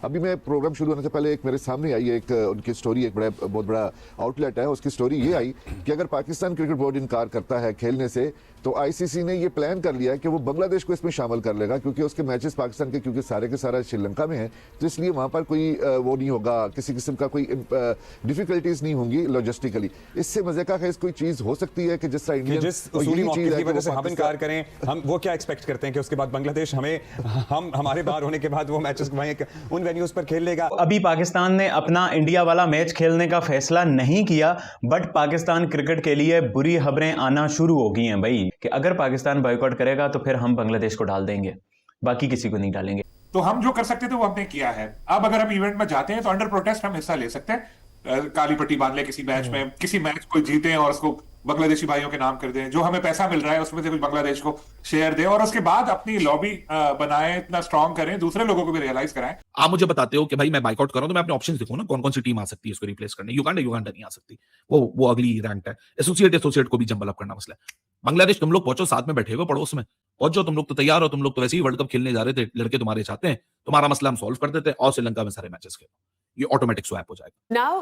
अभी मैं प्रोग्राम शुरू होने से पहले एक मेरे सामने आई एक उनकी स्टोरी, एक बहुत बड़ा आउटलेट है, उसकी स्टोरी ये आई कि अगर पाकिस्तान क्रिकेट बोर्ड इनकार करता है खेलने से तो आईसीसी ने ये प्लान कर लिया है कि वो बांग्लादेश को इसमें शामिल कर लेगा, क्योंकि उसके मैचेस पाकिस्तान के क्योंकि सारे के सारा श्रीलंका में है, तो इसलिए वहां पर कोई वो नहीं होगा, किसी किस्म का कोई डिफिकल्टीज नहीं होंगी लॉजिस्टिकली। इससे मजे का कोई चीज हो सकती है कि जिस तरह इंडियन जिस उसूली मौके की वजह से हम इनकार करें, हम वो क्या एक्सपेक्ट करते हैं कि उसके बाद बांग्लादेश हमारे बाहर होने के बाद वो मैचेस उन वेन्यूज पर खेल लेगा। अभी पाकिस्तान ने अपना इंडिया वाला मैच खेलने का फैसला नहीं किया, बट पाकिस्तान क्रिकेट के लिए बुरी खबरें आना शुरू हो गई हैं भाई, कि अगर पाकिस्तान बॉयकॉट करेगा तो फिर हम बांग्लादेश को डाल देंगे, बाकी किसी को नहीं डालेंगे। तो हम जो कर सकते थे वो हमने किया है। अब अगर हम इवेंट में जाते हैं तो अंडर प्रोटेस्ट हम हिस्सा ले सकते हैं, काली पट्टी बांध ले किसी मैच में, किसी मैच को जीते और उसको बांग्लादेशी भाइयों के नाम कर दें, जो हमें पैसा मिल रहा है उसमें से कुछ बांग्लादेश को शेयर दें, और उसके बाद अपनी लॉबी बनाएं, इतना स्ट्रांग करें, दूसरे लोगों को भी रियलाइज कराएं। आप मुझे बताते हो कि भाई मैं बाइकआउट कर रहा हूं, तो मैं अपने ऑप्शंस देखूं ना, कौन कौन सी टीम आ सकती है इसको रिप्लेस करने। युगांडा नहीं आ सकती, वो अगली रैंक है। एसोसिएट को भी जंबल अप करना मसला है। बांग्लादेश तुम लोग पहुंचो, साथ में बैठे हुए पड़ोस में पहुंचो, तुम लोग तो तैयार हो, तुम लोग तो वैसे ही वर्ल्ड कप खेलने जा रहे थे, लड़के तुम्हारे चाहते हैं, तुम्हारा मसला हम सॉल्व कर देते हैं और श्रीलंका में सारे मैचेस खेलो, ये ऑटोमेटिक स्वैप हो जाएगा। नाउ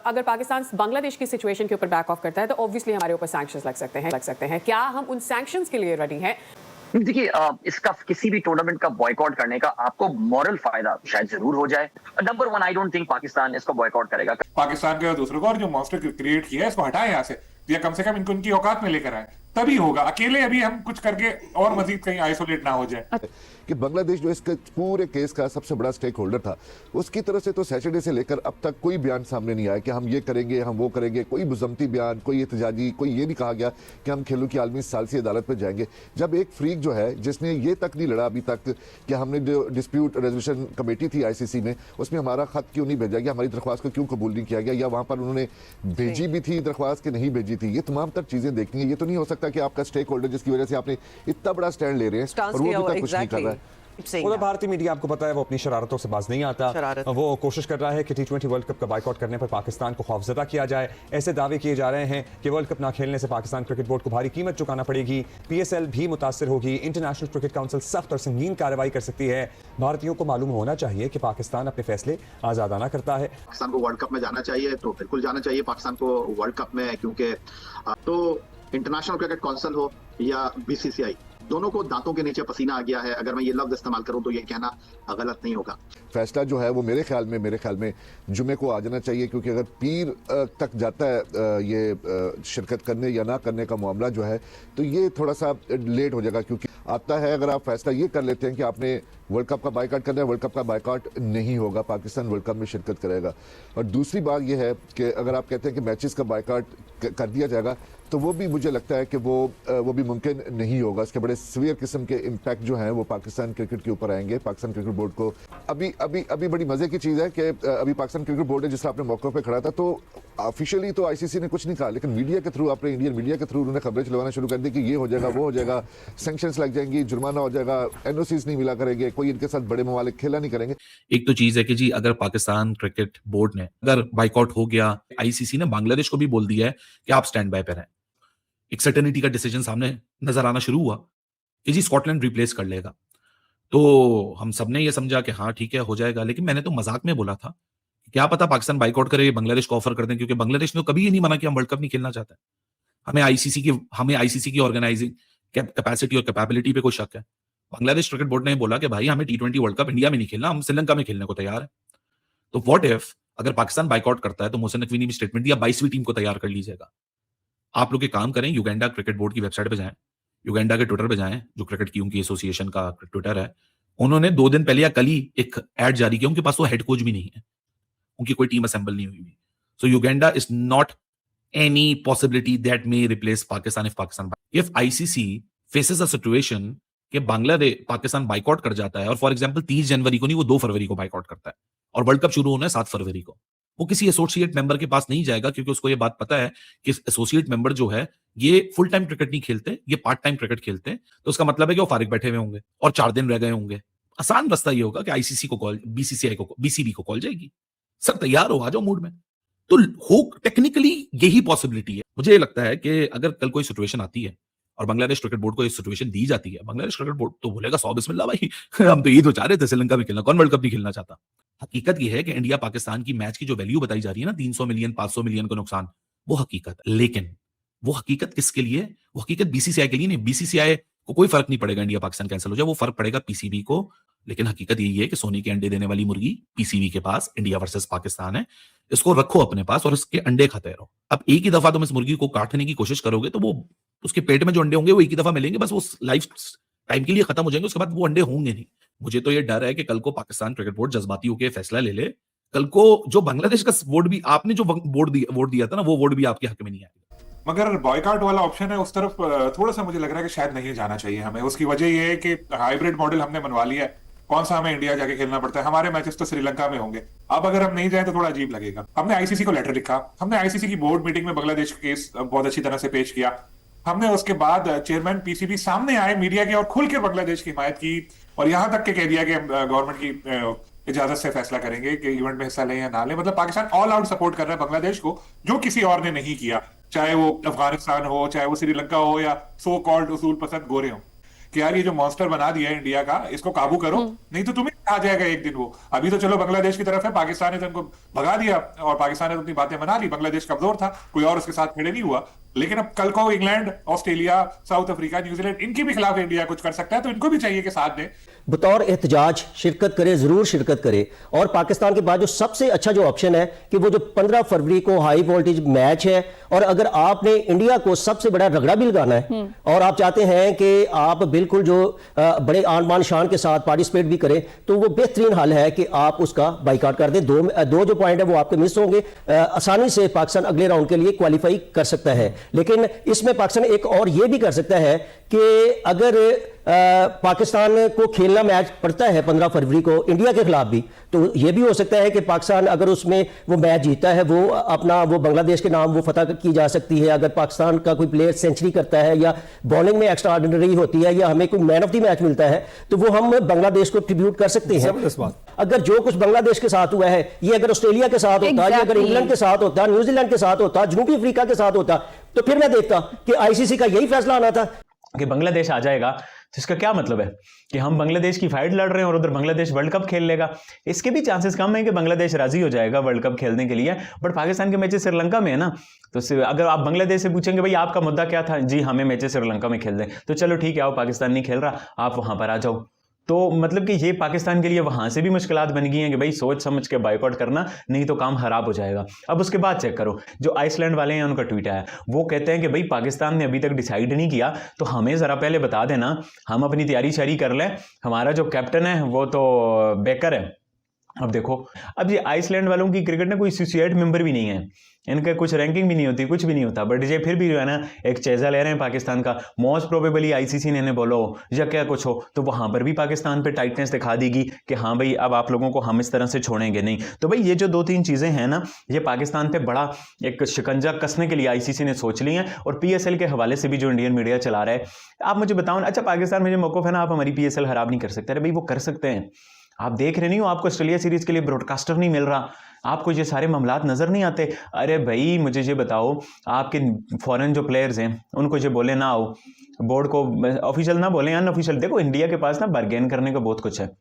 अगर पाकिस्तान बांग्लादेश की सिचुएशन के ऊपर बैक ऑफ करता है तो ऑब्वियसली हमारे ऊपर सैंक्शंस लग सकते हैं। क्या हम उन सैंक्शंस के लिए रेडी हैं? देखिए, इसका किसी भी टूर्नामेंट का बॉयकॉट करने का आपको मॉरल फायदा शायद जरूर हो जाए। Number one, I don't think Pakistan इसको बॉयकॉट करेगा। पाकिस्तान के और दूसरों को, और जो मॉन्स्टर क्रिएट किया है इसको हटाए यहाँ से, या कम से कम इनको उनकी औकात में लेकर आए, तभी होगा। अकेले अभी हम कुछ करके और मजीद कहीं आइसोलेट ना हो जाए। कि बांग्लादेश जो इसके पूरे केस का सबसे बड़ा स्टेक होल्डर था, उसकी तरफ से तो सैटरडे से लेकर अब तक कोई बयान सामने नहीं आया कि हम ये करेंगे, हम वो करेंगे, कोई मुजम्मती बयान, कोई एहतजाजी, कोई ये नहीं कहा गया कि हम खेलों की आलमी सालसी अदालत पर जाएंगे। जब एक फ्रीक जो है जिसने ये तक नहीं लड़ा अभी तक कि हमने जो डिस्प्यूट रेजोल्यूशन कमेटी थी आईसीसी में, उसमें हमारा खत क्यों नहीं भेजा गया, हमारी दरख्वास्त को क्यों कबूल नहीं किया गया, या वहां पर उन्होंने भेजी भी थी दरख्वास्त कि नहीं भेजी थी, ये तमाम तर चीजें देखनी है। ये तो नहीं हो सकता कि आपका स्टेक होल्डर जिसकी वजह से आपने इतना बड़ा स्टैंड ले रहे हैं और वो भी तक कुछ नहीं कर रहा है। उधर भारतीय मीडिया, आपको पता है, वो अपनी शरारतों से बाज नहीं आता। वो कोशिश कर रहा है कि टी20 वर्ल्ड कप का बाइकआउट करने पर पाकिस्तान को खौफजदा किया जाए। ऐसे दावे किए जा रहे हैं कि वर्ल्ड कप ना खेलने से पाकिस्तान क्रिकेट बोर्ड को भारी कीमत चुकाना पड़ेगी, पीएसएल भी मुतासर होगी, इंटरनेशनल क्रिकेट काउंसिल सख्त और संगीन कार्रवाई कर सकती है। भारतीयों को मालूम होना चाहिए कि पाकिस्तान अपने फैसले आजादाना करता है। पाकिस्तान को वर्ल्ड कप में जाना चाहिए तो बिल्कुल जाना चाहिए पाकिस्तान को वर्ल्ड कप में, क्योंकि तो इंटरनेशनल क्रिकेट काउंसिल हो या बीसीसीआई, दोनों को दांतों के नीचे पसीना आ गया है। अगर मैं ये लफ्ज इस्तेमाल करूं तो ये कहना गलत नहीं होगा। फैसला जो है वो मेरे ख्याल में जुमे को आ जाना चाहिए, क्योंकि अगर पीर तक जाता है ये शिरकत करने या ना करने का मामला जो है, तो ये थोड़ा सा लेट हो जाएगा। क्योंकि आता है, अगर आप फैसला ये कर लेते हैं कि आपने वर्ल्ड कप का बाइकआउट करना है, वर्ल्ड कप का बाइकआउट नहीं होगा, पाकिस्तान वर्ल्ड कप में शिरकत करेगा। और दूसरी बात यह है कि अगर आप कहते हैं कि मैचेस का बाइकआउट कर दिया जाएगा, तो वो भी मुझे लगता है कि वो भी मुमकिन नहीं होगा। इसके बड़े सीवियर किस्म के इम्पैक्ट जो हैं वो पाकिस्तान क्रिकेट के ऊपर आएंगे। पाकिस्तान क्रिकेट बोर्ड को अभी बड़ी मजे की चीज है कि अभी पाकिस्तान क्रिकेट बोर्ड है जिस अपने मौके पे खड़ा था, तो ऑफिशियली तो आईसीसी ने कुछ नहीं कहा, लेकिन मीडिया के थ्रू, अपने इंडियन मीडिया के थ्रू उन्होंने खबरें चलवाना शुरू कर दी कि ये हो जाएगा, वो हो जाएगा, सैंक्शंस लग जाएंगी, जुर्माना हो जाएगा, एनओसीज नहीं मिला करेंगे, कोई इनके साथ बड़े ममालिक खेला नहीं करेंगे। एक तो चीज है कि जी, अगर पाकिस्तान क्रिकेट बोर्ड ने अगर बाइकआउट हो गया, आईसीसी ने बांग्लादेश को भी बोल दिया है कि आप स्टैंड बाय पे रहें, एक सर्टेनिटी का डिसीजन सामने नजर आना शुरू हुआ कि जी स्कॉटलैंड रिप्लेस कर लेगा, तो हम सबने ये समझा कि हाँ ठीक है, हो जाएगा। लेकिन मैंने तो मजाक में बोला था, क्या पता पाकिस्तान बाइकआउट करे, बांग्लादेश को ऑफर कर दें, क्योंकि बांग्लादेश ने तो कभी ये नहीं माना कि हम वर्ल्ड कप नहीं खेलना चाहते। हमें आईसीसी की ऑर्गेनाइजिंग कैपेसिटी और कैपेबिलिटी पे कोई शक है। बांग्लादेश क्रिकेट बोर्ड ने बोला कि भाई हमें टी20 वर्ल्ड कप इंडिया में नहीं खेलना, हम श्रीलंका में खेलने को तैयार है। तो व्हाट इफ अगर पाकिस्तान बाइकआउट करता है तो मोहसिन नकवी ने भी स्टेटमेंट दिया, 22वीं टीम को तैयार कर लीजिएगा। आप लोग एक काम करें, युगांडा क्रिकेट बोर्ड की वेबसाइट पे जाएं, युगांडा के ट्विटर पे जाएं, जो क्रिकेट की उनकी एसोसिएशन का ट्विटर है, उन्होंने 2 दिन पहले या कल ही एक एड जारी किया। उनके पास वो हेड कोच भी नहीं है, उनकी कोई टीम असेंबल नहीं हुई। So Uganda is not any possibility that may replace Pakistan if ICC faces a situation कि पाकिस्तान बाइकआउट कर जाता है, और फॉर एग्जांपल 30 जनवरी को नहीं, वो 2 फरवरी को बाइकआउट करता है और वर्ल्ड कप शुरू होना है 7 फरवरी को, वो किसी एसोसिएट मेंबर के पास नहीं जाएगा, क्योंकि उसको ये बात पता है कि एसोसिएट मेंबर जो है ये फुल टाइम क्रिकेट नहीं खेलते, ये पार्ट टाइम क्रिकेट खेलते हैं। तो उसका मतलब है कि वो फारिग बैठे हुए होंगे और 4 दिन रह गए होंगे। आसान रास्ता ये होगा कि आईसीसी को कॉल, बीसीसीआई को, बीसीबी को कॉल जाएगी, सर तैयार हो, आ जाओ मूड में। तो हो टेक्निकली यही पॉसिबिलिटी है। मुझे लगता है कि अगर कल कोई सिचुएशन आती है और बांग्लादेश क्रिकेट बोर्ड को ये सिचुएशन दी जाती है, बांग्लादेश क्रिकेट बोर्ड तो बोलेगा 100 बिस्मिल्लाह भाई हम तो यही तो चाह रहे थे श्रीलंका में खेलना, कौन वर्ल्ड कप नहीं खेलना चाहता। हकीकत ये है कि इंडिया पाकिस्तान की मैच की जो वैल्यू बताई जा रही है ना, 300 मिलियन 500 मिलियन का नुकसान, वो हकीकत, लेकिन वो हकीकत किसके लिए? वो हकीकत बीसीसीआई के लिए नहीं। बीसीसीआई को कोई फर्क नहीं पड़ेगा इंडिया पाकिस्तान कैंसिल हो जाए, वो फर्क पड़ेगा पीसीबी को। लेकिन हकीकत यही है कि सोने के अंडे देने वाली मुर्गी पीसीबी के पास इंडिया वर्सेस पाकिस्तान है, इसको रखो अपने पास और इसके अंडे खाते रहो। अब एक ही दफा तुम इस मुर्गी को काटने की कोशिश करोगे तो वो उसके पेट में जो अंडे होंगे वो एक ही दफा मिलेंगे, बस वो लाइफ टाइम के लिए खत्म हो जाएंगे, उसके बाद वो अंडे होंगे नहीं। मुझे तो ये डर है कि कल को पाकिस्तान क्रिकेट बोर्ड जज्बाती होकर फैसला ले ले, कल को जो बांग्लादेश का वोट भी आपने जो वोट दिया था ना, वो वोट भी आपके हक में नहीं आएगा। मगर बॉयकॉट वाला ऑप्शन है उस तरफ थोड़ा सा मुझे लग रहा है कि शायद नहीं जाना चाहिए हमें। उसकी वजह ये है कि हाइब्रिड मॉडल हमने बनवा लिया है, कौन सा हमें इंडिया जाके खेलना पड़ता है, हमारे मैचेस तो श्रीलंका में होंगे। अब अगर हम नहीं जाए तो थोड़ा अजीब लगेगा। हमने आईसीसी को लेटर लिखा, हमने आईसीसी की बोर्ड मीटिंग में बांग्लादेश केस बहुत अच्छी तरह से पेश किया, हमने उसके बाद चेयरमैन पीसीबी सामने आए मीडिया के और खुल के बांग्लादेश की हिमायत की और यहां तक के कह दिया कि गवर्नमेंट की इजाजत से फैसला करेंगे कि इवेंट में हिस्सा लें या ना लें। मतलब पाकिस्तान ऑल आउट सपोर्ट कर रहा है बांग्लादेश को, जो किसी और ने नहीं किया, चाहे वो अफगानिस्तान हो, चाहे वो श्रीलंका हो या सो कॉल्ड उसूल पसंद गोरे हो, कि यार ये जो मॉन्स्टर बना दिया है इंडिया का, इसको काबू करो, नहीं तो तुम्हें आ जाएगा एक दिन वो। अभी तो चलो बांग्लादेश की तरफ है, पाकिस्तान ने तो उनको भगा दिया और पाकिस्तान ने तो अपनी बातें बना ली, बांग्लादेश कमजोर था, कोई और उसके साथ खड़े नहीं हुआ। लेकिन अब कल को England, Australia, south Africa, New Zealand, इनके भी खिलाफ इंडिया कुछ कर सकता है, तो इनको भी चाहिए कि साथ दें। बतौर एहतजाज शिरकत करे, जरूर शिरकत करे। और पाकिस्तान के बाद जो सबसे अच्छा जो ऑप्शन है कि वो जो 15 फरवरी को हाई वोल्टेज मैच है, और अगर आपने इंडिया को सबसे बड़ा रगड़ा भी लगाना है और आप चाहते हैं कि आप बिल्कुल जो बड़े आन बान शान के साथ पार्टिसिपेट भी करें, तो वो बेहतरीन हल है कि आप उसका बाइकआउट कर दें। दो जो पॉइंट है वो आपके मिस होंगे, आसानी से पाकिस्तान अगले राउंड के लिए क्वालिफाई कर सकता है। लेकिन इसमें पाकिस्तान एक और ये भी कर सकता है कि अगर पाकिस्तान को खेलना मैच पड़ता है 15 फरवरी को इंडिया के खिलाफ भी, तो ये भी हो सकता है कि पाकिस्तान अगर उसमें वो मैच जीतता है, वो अपना वो बांग्लादेश के नाम वो फतह की जा सकती है। अगर पाकिस्तान का कोई प्लेयर सेंचुरी करता है या बॉलिंग में एक्स्ट्रा ऑर्डिनरी होती है या हमें कोई मैन ऑफ द मैच मिलता है, तो वो हम बांग्लादेश को ट्रिब्यूट कर सकते हैं। अगर जो कुछ बांग्लादेश के साथ हुआ है, ये अगर ऑस्ट्रेलिया के साथ होता, ये अगर इंग्लैंड के साथ होता, न्यूजीलैंड के साथ होता, जनूबी अफ्रीका के साथ होता, तो फिर मैं देखता कि आईसीसी का यही फैसला आना था कि बांग्लादेश आ जाएगा। तो इसका क्या मतलब है कि हम बांग्लादेश की फाइट लड़ रहे हैं और उधर बांग्लादेश वर्ल्ड कप खेल लेगा? इसके भी चांसेस कम है कि बांग्लादेश राजी हो जाएगा वर्ल्ड कप खेलने के लिए। बट पाकिस्तान के मैचेस श्रीलंका में है ना, तो अगर आप बांग्लादेश से पूछेंगे भाई आपका मुद्दा क्या था, जी हमें मैचेस श्रीलंका में खेल दें, तो चलो ठीक है, आओ पाकिस्तान नहीं खेल रहा, आप वहां पर आ जाओ। तो मतलब कि ये पाकिस्तान के लिए वहां से भी मुश्किलात बन गई हैं कि भाई सोच समझ के बाइकआउट करना, नहीं तो काम खराब हो जाएगा। अब उसके बाद चेक करो, जो आइसलैंड वाले हैं उनका ट्वीट आया, वो कहते हैं कि भाई पाकिस्तान ने अभी तक डिसाइड नहीं किया, तो हमें जरा पहले बता देना, हम अपनी तैयारी शारी कर लें। हमारा जो कैप्टन है वो तो बेकर है। अब देखो, अब ये आइसलैंड वालों की क्रिकेट में कोई एसोसिएट मेंबर भी नहीं है, इनका कुछ रैंकिंग भी नहीं होती, कुछ भी नहीं होता, बट ये फिर भी जो है ना एक चेजा ले रहे हैं पाकिस्तान का। मोस्ट प्रोबेबली आईसीसी ने इन्हें बोलो या क्या कुछ हो, तो वहां पर भी पाकिस्तान पे टाइटनेस दिखा देगी कि हाँ भाई अब आप लोगों को हम इस तरह से छोड़ेंगे नहीं। तो भाई ये जो 2-3 चीजें हैं ना, ये पाकिस्तान पे बड़ा एक शिकंजा कसने के लिए आईसीसी ने सोच ली हैं। और पीएसएल के हवाले से भी जो इंडियन मीडिया चला रहा है, आप मुझे बताओ ना, अच्छा पाकिस्तान में जो मौकूफ है ना, आप हमारी पीएसएल खराब नहीं कर सकते। अरे भाई वो कर सकते हैं, आप देख रहे नहीं हो, आपको ऑस्ट्रेलिया सीरीज के लिए ब्रॉडकास्टर नहीं मिल रहा, आपको ये सारे मामलात नजर नहीं आते। अरे भाई मुझे ये बताओ, आपके फॉरेन जो प्लेयर्स हैं उनको ये बोले ना आओ, बोर्ड को ऑफिशियल ना बोले अनऑफिशियल, देखो इंडिया के पास ना बार्गेन करने का बहुत कुछ है।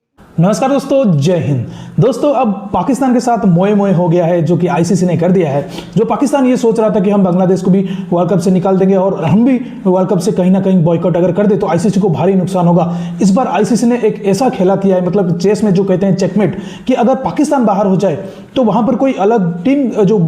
नमस्कार दोस्तों, जय हिंद। दोस्तों अब पाकिस्तान के साथ मोए मोए हो गया है, जो कि आईसीसी ने कर दिया है। जो पाकिस्तान ये सोच रहा था कि हम बांग्लादेश को भी वर्ल्ड कप से निकाल देंगे और हम भी वर्ल्ड कप से कहीं ना कहीं बॉयकॉट अगर कर दे तो आईसीसी को भारी नुकसान होगा। इस बार आईसीसी ने एक ऐसा खेला किया है, मतलब चेस में जो कहते हैं चेकमेट, कि अगर पाकिस्तान बाहर हो जाए तो वहां पर कोई अलग टीम जो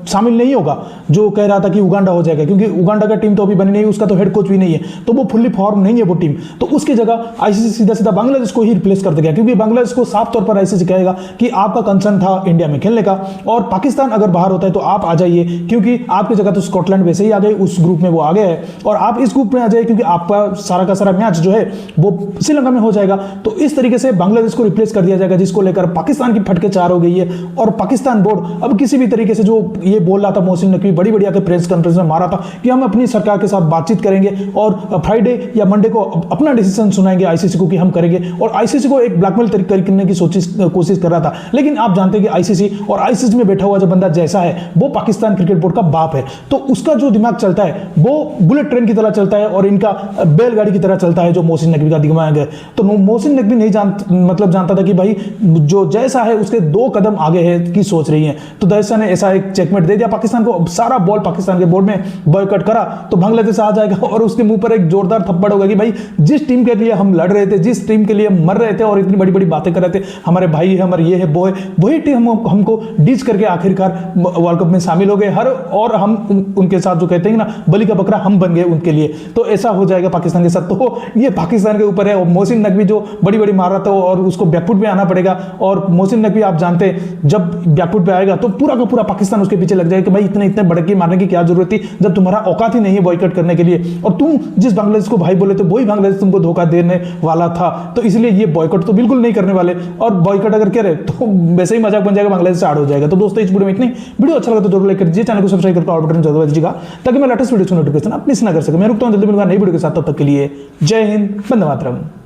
शामिल नहीं होगा। जो कह रहा था कि उगांडा हो जाएगा, क्योंकि उगांडा का टीम तो अभी बनी नहीं, उसका तो हेड कोच भी नहीं है, तो वो फुल्ली फॉर्म नहीं है वो टीम। तो उसकी जगह आईसीसी सीधा सीधा बांग्लादेश को ही रिप्लेस कर देगा, क्योंकि बांग्लादेश को साफ तौर पर आईसीसी कहेगा कि आपका कंसर्न था इंडिया में खेलने का, और पाकिस्तान अगर बाहर होता है तो आप आ जाइए, क्योंकि आपकी जगह तो स्कॉटलैंड वैसे ही आ गए, उस ग्रुप में वो आ गए हैं, और आप इस ग्रुप में आ जाइए क्योंकि आपका सारा का सारा मैच जो है वो श्रीलंका में हो जाएगा। तो इस तरीके से बांग्लादेश को रिप्लेस कर दिया जाएगा, जिसको लेकर पाकिस्तान की फटके चार हो गई है। और पाकिस्तान बोर्ड अब किसी भी तरीके से, जो ये बोल रहा था मोहसिन नकवी बड़ी बड़ी आके प्रेस कॉन्फ्रेंस में मारा था कि हम अपनी सरकार के साथ बातचीत करेंगे और फ्राइडे या मंडे को अपना डिसीजन सुनाएंगे आईसीसी को कि हम करेंगे, और आईसीसी को एक ब्लैकमेल ब्लैकमेल करने की कोशिश कर रहा था। लेकिन आप जानते हैं कि आईसीसी और आईसीसी में बैठा हुआ जो बंदा जैसा है वो पाकिस्तान क्रिकेट बोर्ड का बाप है, तो उसका जो दिमाग चलता है वो बुलेट ट्रेन की तरह चलता है और इनका बैलगाड़ी की तरह चलता है जो मोहसिन नकवी का दिमाग है। तो मोहसिन नकवी नहीं जानता था कि भाई जो जैसा है उसके 2 कदम आगे है की सोच रही है। तो जैसा ने ऐसा एक चेकमेट दे दिया पाकिस्तान को, सारा बॉल पाकिस्तान के बोर्ड में बॉयकॉट करा तो बांग्लादेश आ जाएगा और उसके मुंह पर एक जोरदार थप्पड़ होगा कि भाई जिस टीम के लिए हम लड़ रहे थे, जिस टीम के लिए मर रहे थे और इतनी बड़ी बड़ी बातें कर रहे थे, हमारे भाई है, हमारे ये है वो है, वही टीम हमको डीच करके आखिरकार वर्ल्ड कप में शामिल हो गए और हम उनके साथ जो कहते हैं ना बलि का बकरा हम बन गए उनके लिए। तो ऐसा हो जाएगा पाकिस्तान के साथ। तो ये पाकिस्तान के ऊपर है। और मोहसिन नकवी जो बड़ी बड़ी मार रहा था और उसको बैकफुट पे आना पड़ेगा। और मोहसिन नकवी आप जानते हैं जब बैकफुट पे आएगा तो पूरा का पूरा पाकिस्तान उसके पीछे लग जाएगा कि भाई इतने बड़के मारने की क्या जरूरत थी जब तुम्हारा औकात ही नहीं है बॉयकॉट करने के लिए, और तुम जिस बांग्लादेश को भाई बोले थे वही बांग्लादेश तुमको धोखा देने वाला था। तो इसलिए ये बॉयकॉट तो बिल्कुल नहीं करने वाले, और बॉयकॉट अगर करे तो वैसे ही मजाक बन जाएगा, बांग्लादेश से आड़ हो जाएगा। तो दोस्तों इस वीडियो में इतनी। वीडियो अच्छा लगा तो जरूर लाइक कर दीजिए, चैनल को सब्सक्राइब करके ऑल बटन जरूर दीजिएगा ताकि मैं लेटेस्ट वीडियो की नोटिफिकेशन आप मिस ना कर सके। मैं रुकता हूं, जल्दी मिलूंगा नई वीडियो के साथ, तब तक के लिए जय हिंद, वंदे मातरम।